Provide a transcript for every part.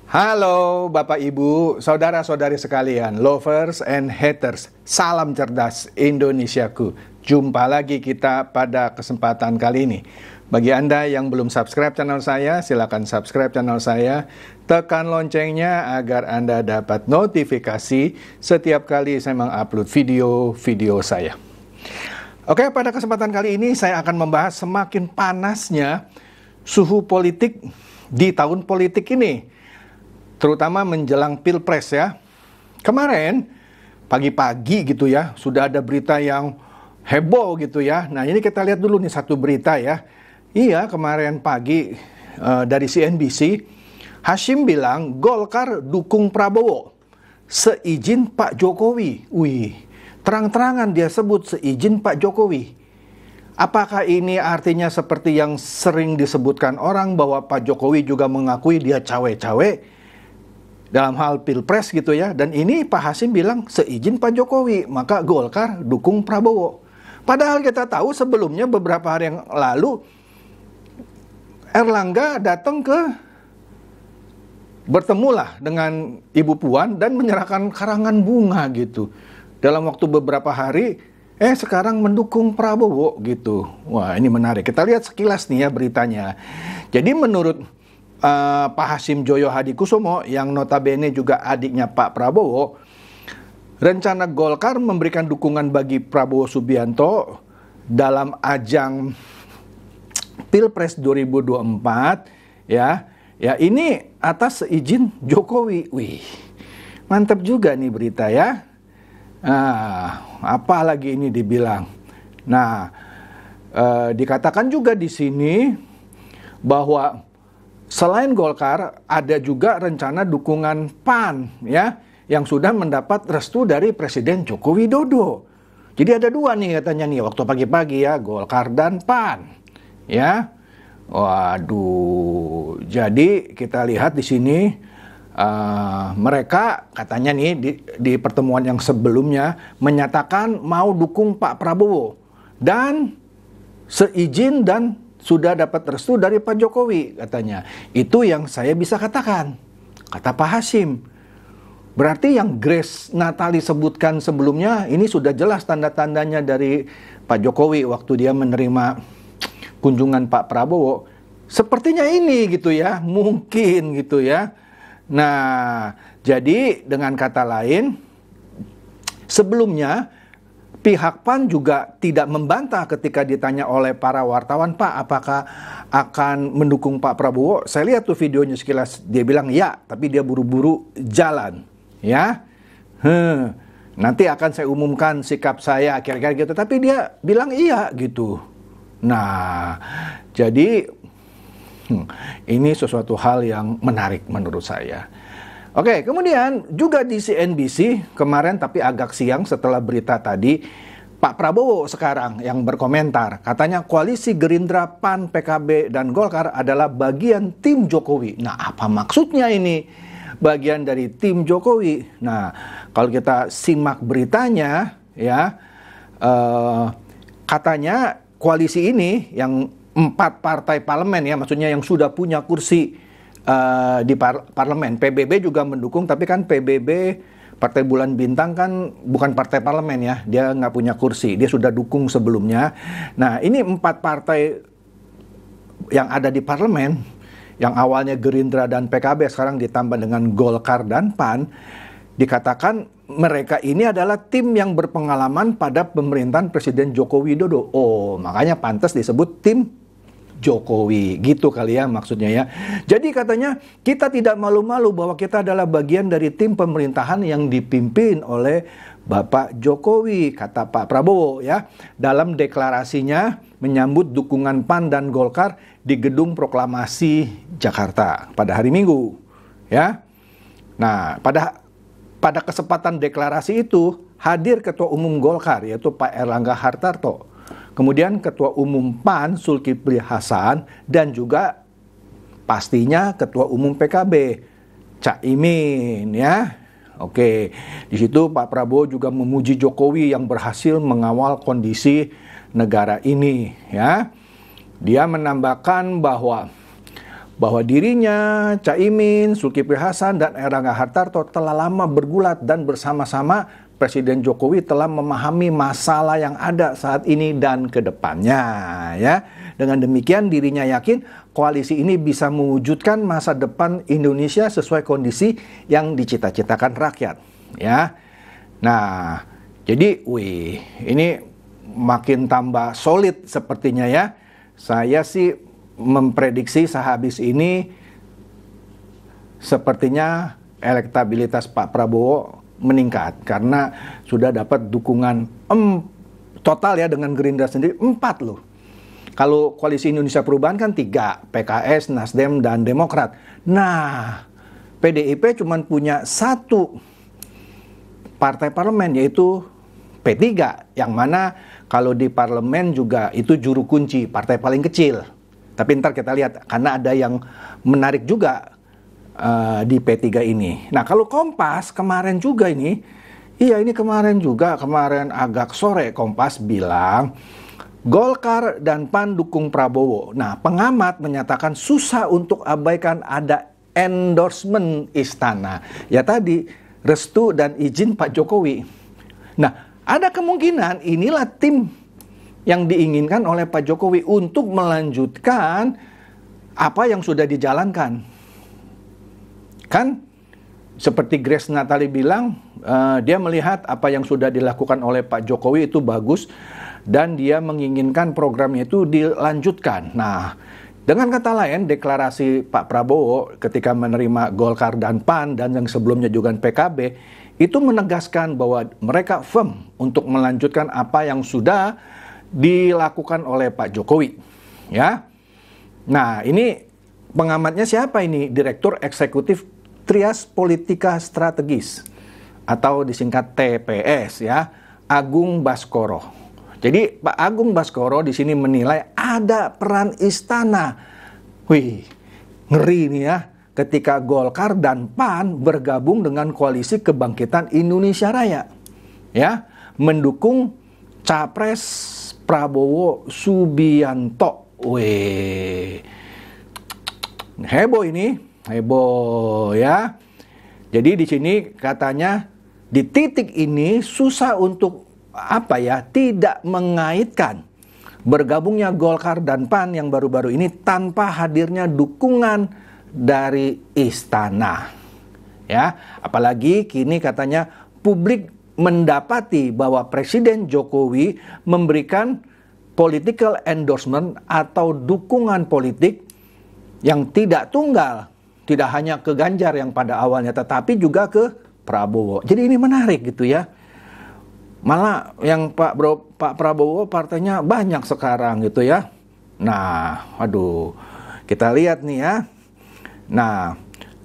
Halo Bapak Ibu, saudara-saudari sekalian, lovers and haters, salam cerdas Indonesiaku. Jumpa lagi kita pada kesempatan kali ini. Bagi Anda yang belum subscribe channel saya, silakan subscribe channel saya. Tekan loncengnya agar Anda dapat notifikasi setiap kali saya mengupload video-video saya. Oke, pada kesempatan kali ini saya akan membahas semakin panasnya suhu politik di tahun politik ini, terutama menjelang Pilpres ya. Kemarin pagi-pagi gitu ya, sudah ada berita yang heboh gitu ya. Nah, ini kita lihat dulu nih satu berita ya. Iya, kemarin pagi dari CNBC, Hasyim bilang Golkar dukung Prabowo seizin Pak Jokowi. Wih, terang-terangan dia sebut seizin Pak Jokowi. Apakah ini artinya seperti yang sering disebutkan orang bahwa Pak Jokowi juga mengakui dia cawe-cawe dalam hal Pilpres gitu ya? Dan ini Pak Hasyim bilang seizin Pak Jokowi, maka Golkar dukung Prabowo. Padahal kita tahu sebelumnya beberapa hari yang lalu Erlangga datang bertemulah dengan Ibu Puan dan menyerahkan karangan bunga gitu. Dalam waktu beberapa hari, sekarang mendukung Prabowo gitu. Wah, ini menarik. Kita lihat sekilas nih ya beritanya. Jadi menurut Pak Hasyim Joyo Hadikusumo yang notabene juga adiknya Pak Prabowo, rencana Golkar memberikan dukungan bagi Prabowo Subianto dalam ajang Pilpres 2024 ya. Ya, ini atas seizin Jokowi. Wih, mantap juga nih berita ya. Apa lagi ini dibilang. Nah, dikatakan juga di sini bahwa selain Golkar ada juga rencana dukungan PAN ya, yang sudah mendapat restu dari Presiden Joko Widodo. Jadi ada dua nih katanya nih waktu pagi-pagi ya, Golkar dan PAN. Ya, waduh. Jadi kita lihat di sini mereka katanya nih di pertemuan yang sebelumnya menyatakan mau dukung Pak Prabowo dan seizin dan sudah dapat restu dari Pak Jokowi katanya. Itu yang saya bisa katakan, kata Pak Hasyim. Berarti yang Grace Natali sebutkan sebelumnya ini sudah jelas tanda-tandanya dari Pak Jokowi waktu dia menerima kunjungan Pak Prabowo, sepertinya ini gitu ya, mungkin gitu ya. Nah, jadi dengan kata lain, sebelumnya pihak PAN juga tidak membantah ketika ditanya oleh para wartawan, Pak, apakah akan mendukung Pak Prabowo? Saya lihat tuh videonya sekilas, dia bilang ya, tapi dia buru-buru jalan, ya. Nanti akan saya umumkan sikap saya, kira-kira gitu, tapi dia bilang iya gitu. Nah, jadi ini sesuatu hal yang menarik menurut saya. Oke, kemudian juga di CNBC kemarin tapi agak siang setelah berita tadi, Pak Prabowo sekarang yang berkomentar. Katanya koalisi Gerindra, PAN, PKB, dan Golkar adalah bagian tim Jokowi. Nah, apa maksudnya ini? Bagian dari tim Jokowi. Nah, kalau kita simak beritanya ya, katanya koalisi ini yang 4 partai parlemen ya, maksudnya yang sudah punya kursi di parlemen. PBB juga mendukung, tapi kan PBB Partai Bulan Bintang kan bukan partai parlemen ya, dia nggak punya kursi, dia sudah dukung sebelumnya. Nah, ini 4 partai yang ada di parlemen, yang awalnya Gerindra dan PKB sekarang ditambah dengan Golkar dan PAN, dikatakan mereka ini adalah tim yang berpengalaman pada pemerintahan Presiden Joko Widodo. Oh, makanya pantas disebut tim Jokowi. Gitu kali ya maksudnya ya. Jadi katanya kita tidak malu-malu bahwa kita adalah bagian dari tim pemerintahan yang dipimpin oleh Bapak Jokowi, kata Pak Prabowo ya. Dalam deklarasinya menyambut dukungan PAN dan Golkar di Gedung Proklamasi Jakarta pada hari Minggu. Ya. Nah, pada kesempatan deklarasi itu hadir Ketua Umum Golkar yaitu Pak Erlangga Hartarto, kemudian Ketua Umum PAN Zulkifli Hasan, dan juga pastinya Ketua Umum PKB Cak Imin ya. Oke, di situ Pak Prabowo juga memuji Jokowi yang berhasil mengawal kondisi negara ini ya. Dia menambahkan bahwa bahwa dirinya, Caimin, Zulkifli Hasan, dan Erlangga Hartarto telah lama bergulat dan bersama-sama Presiden Jokowi telah memahami masalah yang ada saat ini dan ke depannya, ya. Dengan demikian dirinya yakin koalisi ini bisa mewujudkan masa depan Indonesia sesuai kondisi yang dicita-citakan rakyat, ya. Nah, jadi ini makin tambah solid sepertinya, ya. Saya sih memprediksi sehabis ini sepertinya elektabilitas Pak Prabowo meningkat karena sudah dapat dukungan total, ya, dengan Gerindra sendiri 4 loh. Kalau Koalisi Indonesia Perubahan kan 3, PKS, Nasdem, dan Demokrat. Nah, PDIP cuma punya 1 partai parlemen, yaitu P3, yang mana kalau di parlemen juga itu juru kunci, partai paling kecil. Tapi ntar kita lihat, karena ada yang menarik juga di P3 ini. Nah, kalau Kompas kemarin juga ini, kemarin agak sore Kompas bilang Golkar dan PAN dukung Prabowo. Nah, pengamat menyatakan susah untuk abaikan ada endorsement istana. Ya tadi, restu dan izin Pak Jokowi. Nah, ada kemungkinan inilah tim yang diinginkan oleh Pak Jokowi untuk melanjutkan apa yang sudah dijalankan. Kan seperti Grace Natali bilang, dia melihat apa yang sudah dilakukan oleh Pak Jokowi itu bagus dan dia menginginkan programnya itu dilanjutkan. Nah, dengan kata lain, deklarasi Pak Prabowo ketika menerima Golkar dan PAN dan yang sebelumnya juga PKB itu menegaskan bahwa mereka firm untuk melanjutkan apa yang sudah dilakukan oleh Pak Jokowi, ya. Nah, ini pengamatnya siapa ini? Direktur Eksekutif Trias Politika Strategis atau disingkat TPS, ya, Agung Baskoro. Jadi Pak Agung Baskoro di sini menilai ada peran istana. Ngeri nih, ya, ketika Golkar dan PAN bergabung dengan Koalisi Kebangkitan Indonesia Raya, ya, mendukung Capres Prabowo Subianto. Heboh ini, heboh, ya. Jadi di sini katanya di titik ini susah untuk tidak mengaitkan bergabungnya Golkar dan PAN yang baru-baru ini tanpa hadirnya dukungan dari istana, ya. Apalagi kini katanya publik mendapati bahwa Presiden Jokowi memberikan political endorsement atau dukungan politik yang tidak tunggal, tidak hanya ke Ganjar yang pada awalnya, tetapi juga ke Prabowo. Jadi ini menarik gitu, ya. Malah yang Pak Prabowo partainya banyak sekarang gitu, ya. Nah, kita lihat nih, ya. Nah,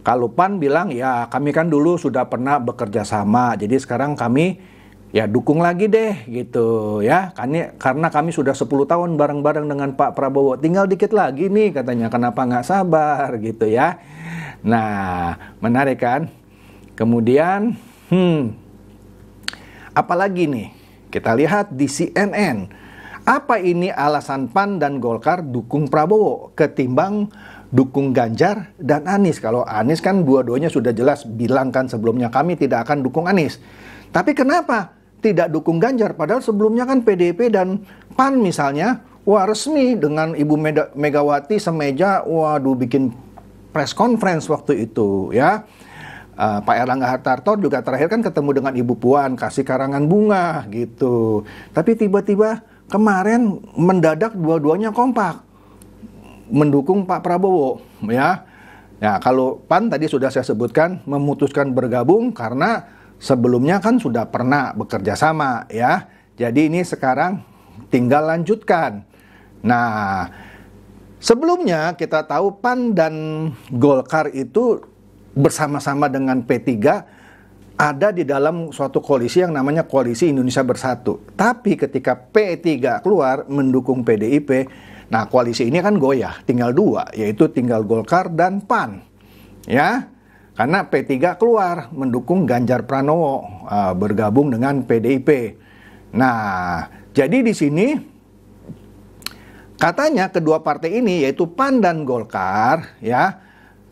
kalau PAN bilang, ya kami kan dulu sudah pernah bekerja sama, jadi sekarang kami ya dukung lagi deh gitu, ya. Karena kami sudah 10 tahun bareng-bareng dengan Pak Prabowo, tinggal dikit lagi nih katanya, kenapa nggak sabar gitu, ya. Nah, menarik kan? Kemudian, apalagi nih, kita lihat di CNN. Apa ini alasan PAN dan Golkar dukung Prabowo ketimbang dukung Ganjar dan Anies? Kalau Anies kan dua-duanya sudah jelas bilang kan sebelumnya kami tidak akan dukung Anies. Tapi kenapa tidak dukung Ganjar? Padahal sebelumnya kan PDIP dan PAN misalnya, resmi dengan Ibu Megawati semeja, bikin press conference waktu itu, ya. Pak Erlangga Hartarto juga terakhir kan ketemu dengan Ibu Puan, kasih karangan bunga gitu. Tapi tiba-tiba kemarin mendadak dua-duanya kompak mendukung Pak Prabowo, ya. Ya, kalau PAN tadi sudah saya sebutkan memutuskan bergabung karena sebelumnya kan sudah pernah bekerja sama, ya. Jadi ini sekarang tinggal lanjutkan. Nah, sebelumnya kita tahu PAN dan Golkar itu bersama-sama dengan P3 ada di dalam suatu koalisi yang namanya Koalisi Indonesia Bersatu. Tapi ketika P3 keluar mendukung PDIP, nah koalisi ini kan goyah, tinggal 2, yaitu tinggal Golkar dan PAN, ya. Karena P3 keluar mendukung Ganjar Pranowo, bergabung dengan PDIP. Nah, jadi di sini Katanya kedua partai ini yaitu PAN dan Golkar ya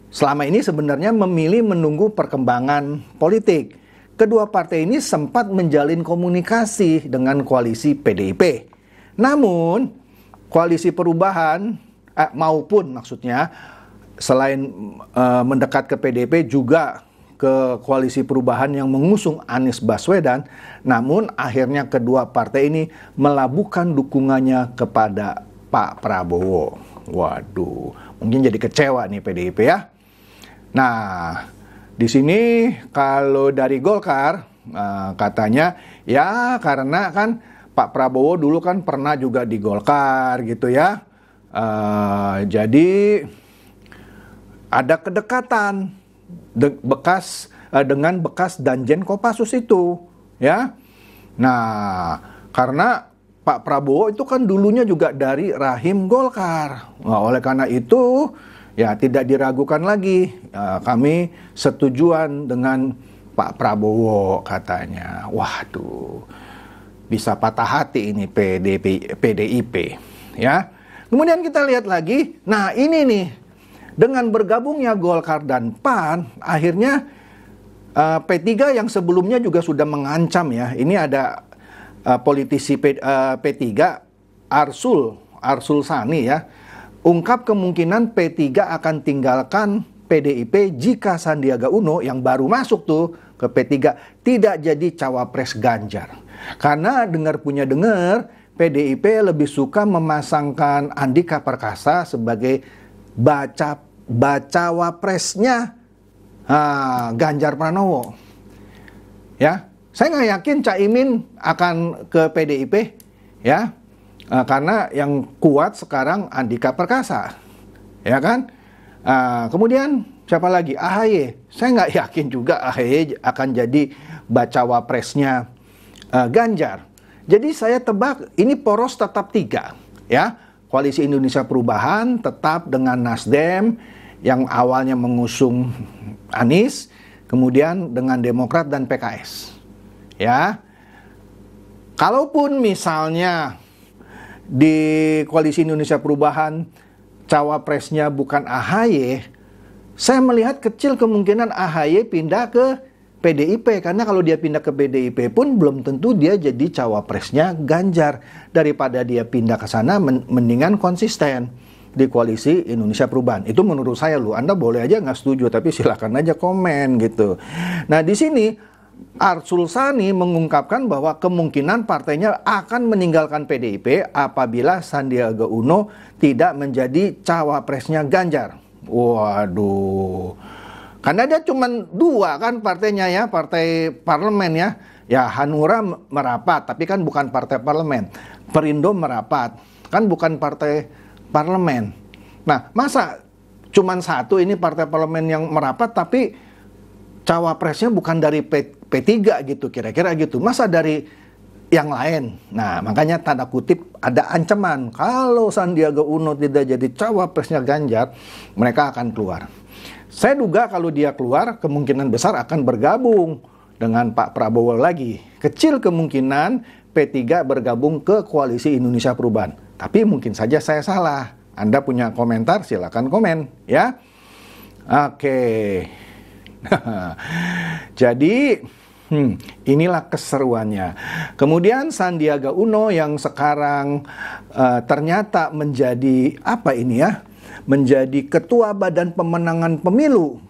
selama ini sebenarnya memilih menunggu perkembangan politik. Kedua partai ini sempat menjalin komunikasi dengan koalisi PDIP. Namun koalisi perubahan maupun maksudnya selain mendekat ke PDIP juga ke koalisi perubahan yang mengusung Anies Baswedan, namun akhirnya kedua partai ini melabuhkan dukungannya kepada Pak Prabowo. Waduh, mungkin jadi kecewa nih PDIP ya. Nah, di sini kalau dari Golkar katanya ya karena kan Pak Prabowo dulu kan pernah juga di Golkar gitu ya. Jadi ada kedekatan dengan bekas Danjen Kopassus itu ya. Nah, karena Pak Prabowo itu kan dulunya juga dari rahim Golkar. Nah, oleh karena itu ya tidak diragukan lagi kami setujuan dengan Pak Prabowo katanya. Waduh, bisa patah hati ini PDIP ya. Kemudian kita lihat lagi, nah ini nih dengan bergabungnya Golkar dan PAN, akhirnya P3 yang sebelumnya juga sudah mengancam ya. Ini ada politisi P3 Arsul Sani ya, ungkap kemungkinan P3 akan tinggalkan PDIP jika Sandiaga Uno yang baru masuk tuh ke P3 tidak jadi cawapres Ganjar. Karena dengar PDIP lebih suka memasangkan Andika Perkasa sebagai bacawapresnya Ganjar Pranowo. Ya, saya nggak yakin Caimin akan ke PDIP ya, karena yang kuat sekarang Andika Perkasa, ya kan? Kemudian siapa lagi? AHY. Saya nggak yakin juga AHY akan jadi bacawapresnya Ganjar. Jadi saya tebak ini poros tetap 3 ya. Koalisi Indonesia Perubahan tetap dengan Nasdem yang awalnya mengusung Anies, kemudian dengan Demokrat dan PKS. Ya. Kalaupun misalnya di Koalisi Indonesia Perubahan cawapresnya bukan AHY, saya melihat kecil kemungkinan AHY pindah ke PDIP, karena kalau dia pindah ke PDIP pun belum tentu dia jadi cawapresnya Ganjar. Daripada dia pindah ke sana, mendingan konsisten di Koalisi Indonesia Perubahan. Itu menurut saya loh. Anda boleh aja nggak setuju, tapi silakan aja komen gitu. Nah di sini Arsul Sani mengungkapkan bahwa kemungkinan partainya akan meninggalkan PDIP apabila Sandiaga Uno tidak menjadi cawapresnya Ganjar. Waduh. Karena dia cuma 2 kan partainya ya, partai parlemen ya. Ya Hanura merapat, tapi kan bukan partai parlemen. Perindo merapat, kan bukan partai parlemen. Nah, masa cuma 1 ini partai parlemen yang merapat, tapi cawapresnya bukan dari P3 gitu, kira-kira gitu. Masa dari yang lain? Nah, makanya tanda kutip ada ancaman. Kalau Sandiaga Uno tidak jadi cawapresnya Ganjar, mereka akan keluar. Saya duga kalau dia keluar, kemungkinan besar akan bergabung dengan Pak Prabowo lagi. Kecil kemungkinan P3 bergabung ke Koalisi Indonesia Perubahan. Tapi mungkin saja saya salah. Anda punya komentar, silakan komen ya. Oke. Jadi inilah keseruannya. Kemudian Sandiaga Uno yang sekarang ternyata menjadi apa ini ya? Menjadi ketua Badan Pemenangan Pemilu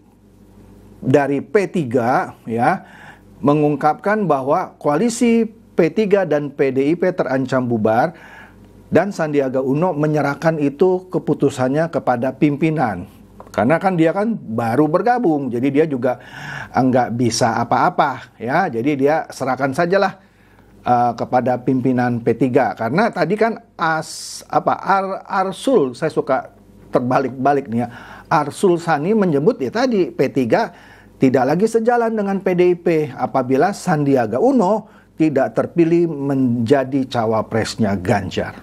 dari P3 ya, mengungkapkan bahwa koalisi P3 dan PDIP terancam bubar dan Sandiaga Uno menyerahkan itu keputusannya kepada pimpinan. Karena kan dia kan baru bergabung, jadi dia juga nggak bisa apa-apa ya. Jadi dia serahkan sajalah kepada pimpinan P3. Karena tadi kan Arsul, saya suka terbalik-balik nih ya. Arsul Sani menyebut ya tadi P3 tidak lagi sejalan dengan PDIP apabila Sandiaga Uno tidak terpilih menjadi cawapresnya Ganjar.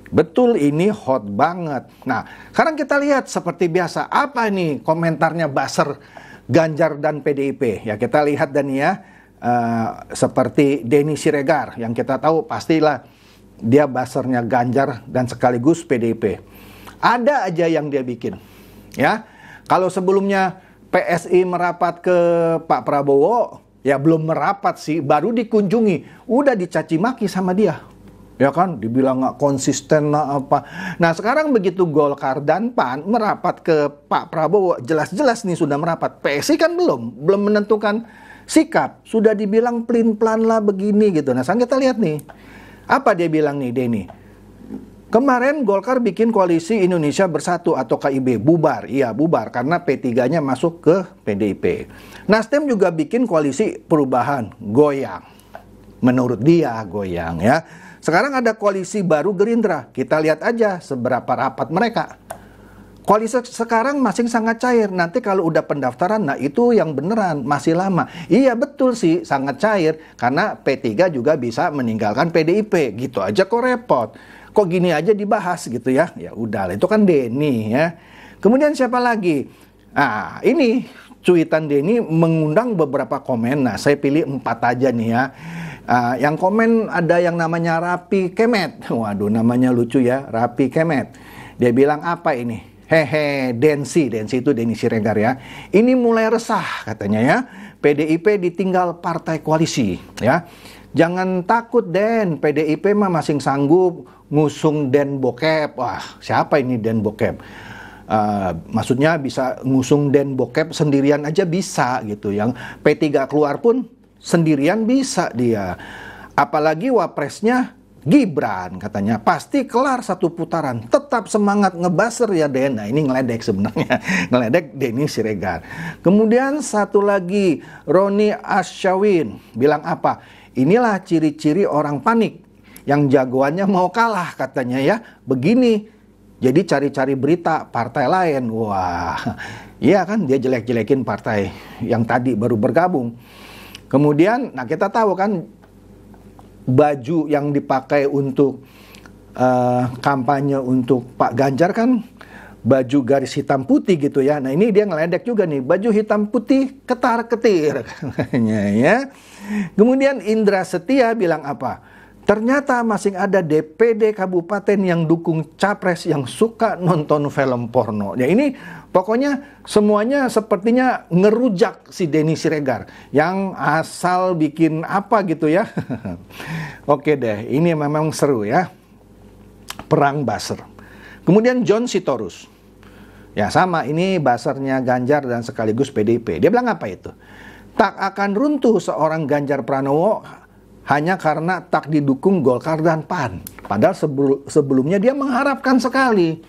Betul, ini hot banget. Nah, sekarang kita lihat seperti biasa apa ini komentarnya buzzer Ganjar dan PDIP. Ya kita lihat dan ya seperti Denny Siregar yang kita tahu pastilah dia basernya Ganjar dan sekaligus PDIP. Ada aja yang dia bikin. Ya, kalau sebelumnya PSI merapat ke Pak Prabowo, ya belum merapat sih, baru dikunjungi, udah dicaci maki sama dia. Ya kan, dibilang nggak konsisten lah apa. Nah sekarang begitu Golkar dan PAN merapat ke Pak Prabowo, jelas-jelas nih sudah merapat. PSI kan belum menentukan sikap, sudah dibilang pelin-pelan lah begini gitu. Nah sekarang kita lihat nih, apa dia bilang nih Denny? Kemarin Golkar bikin koalisi Indonesia Bersatu atau KIB, bubar. Iya bubar karena P3-nya masuk ke PDIP. Nasdem juga bikin koalisi perubahan, goyang. Menurut dia goyang ya. Sekarang ada koalisi baru Gerindra. Kita lihat aja seberapa rapat mereka. Koalisi sekarang masih sangat cair. Nanti kalau udah pendaftaran, nah itu yang beneran masih lama. Iya betul sih, sangat cair. Karena P3 juga bisa meninggalkan PDIP. Gitu aja kok repot. Kok gini aja dibahas gitu ya? Ya udah, itu kan Denny ya. Kemudian siapa lagi? Nah, ini cuitan Denny mengundang beberapa komen. Nah, saya pilih 4 aja nih ya. Yang komen ada yang namanya Rapi Kemet. Waduh, namanya lucu ya, Rapi Kemet. Dia bilang apa ini? Hehe, Densi itu Denny Siregar ya. Ini mulai resah katanya ya. PDIP ditinggal partai koalisi ya. Jangan takut Den, PDIP mah masih sanggup ngusung Den Bokep. Wah, siapa ini Den Bokep? Maksudnya bisa ngusung Den Bokep sendirian aja bisa gitu. Yang P3 keluar pun sendirian bisa dia. Apalagi wapresnya Gibran katanya. Pasti kelar 1 putaran. Tetap semangat ngebaser ya Den. Nah ini ngeledek sebenarnya. Ngeledek Denny Siregar. Kemudian satu lagi, Roni Asyawin bilang apa? Inilah ciri-ciri orang panik, yang jagoannya mau kalah katanya ya. Begini, jadi cari-cari berita partai lain. Wah, iya kan dia jelek-jelekin partai yang tadi baru bergabung. Kemudian, nah kita tahu kan baju yang dipakai untuk kampanye untuk Pak Ganjar kan baju garis hitam putih gitu ya. Nah ini dia ngeledek juga nih, baju hitam putih ketar-ketir katanya ya. Kemudian Indra Setia bilang apa? Ternyata masih ada DPD kabupaten yang dukung capres yang suka nonton film porno. Ya ini pokoknya semuanya sepertinya ngerujak si Denny Siregar yang asal bikin apa gitu ya. Oke deh, ini memang seru ya. Perang buzzer. Kemudian John Sitorus. Ya sama, ini buzzernya Ganjar dan sekaligus PDIP. Dia bilang apa itu? Tak akan runtuh seorang Ganjar Pranowo hanya karena tak didukung Golkar dan PAN. Padahal sebelumnya dia mengharapkan sekali.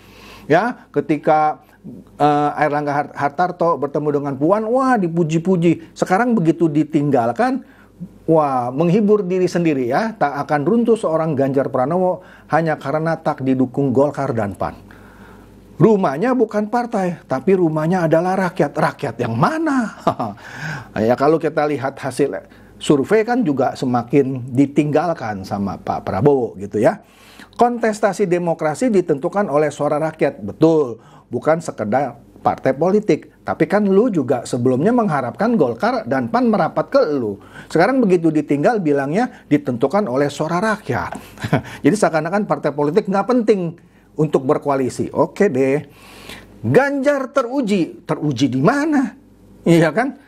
Ya, ketika Airlangga Hartarto bertemu dengan Puan, wah dipuji-puji. Sekarang begitu ditinggalkan, wah menghibur diri sendiri ya. Tak akan runtuh seorang Ganjar Pranowo hanya karena tak didukung Golkar dan PAN. Rumahnya bukan partai, tapi rumahnya adalah rakyat. Rakyat yang mana? Ya kalau kita lihat hasil survei kan juga semakin ditinggalkan sama Pak Prabowo gitu ya. Kontestasi demokrasi ditentukan oleh suara rakyat, betul. Bukan sekedar partai politik. Tapi kan lu juga sebelumnya mengharapkan Golkar dan PAN merapat ke lu. Sekarang begitu ditinggal bilangnya ditentukan oleh suara rakyat. Jadi seakan-akan partai politik nggak penting untuk berkoalisi. Oke deh. Ganjar teruji. Teruji di mana? Iya kan?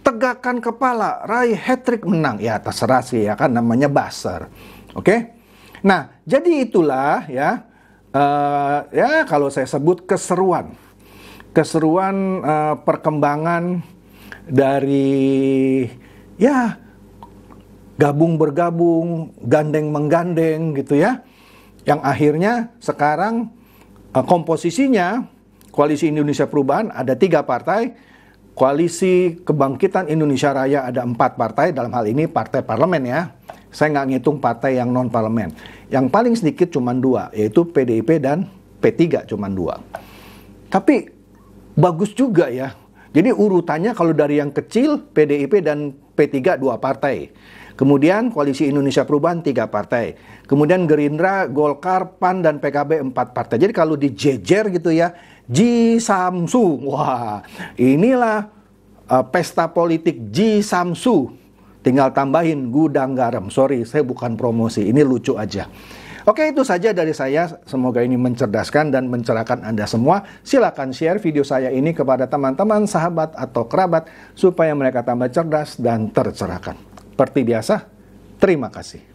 Tegakkan kepala, raih hat-trick menang. Ya terserah sih ya kan, namanya buzzer. Oke? Nah, jadi itulah ya. Ya kalau saya sebut keseruan. Keseruan perkembangan dari ya gabung bergabung, gandeng menggandeng gitu ya. Yang akhirnya sekarang komposisinya Koalisi Indonesia Perubahan ada 3 partai, Koalisi Kebangkitan Indonesia Raya ada 4 partai, dalam hal ini partai parlemen ya. Saya nggak ngitung partai yang non parlemen. Yang paling sedikit cuma 2, yaitu PDIP dan P3 cuma 2. Tapi bagus juga ya. Jadi urutannya kalau dari yang kecil PDIP dan P3 2 partai. Kemudian Koalisi Indonesia Perubahan 3 partai. Kemudian Gerindra, Golkar, PAN, dan PKB 4 partai. Jadi kalau dijejer gitu ya, Ji Samsu. Wah, inilah pesta politik Ji Samsu. Tinggal tambahin gudang garam. Sorry, saya bukan promosi. Ini lucu aja. Oke, itu saja dari saya. Semoga ini mencerdaskan dan mencerahkan Anda semua. Silakan share video saya ini kepada teman-teman, sahabat, atau kerabat supaya mereka tambah cerdas dan tercerahkan. Seperti biasa, terima kasih.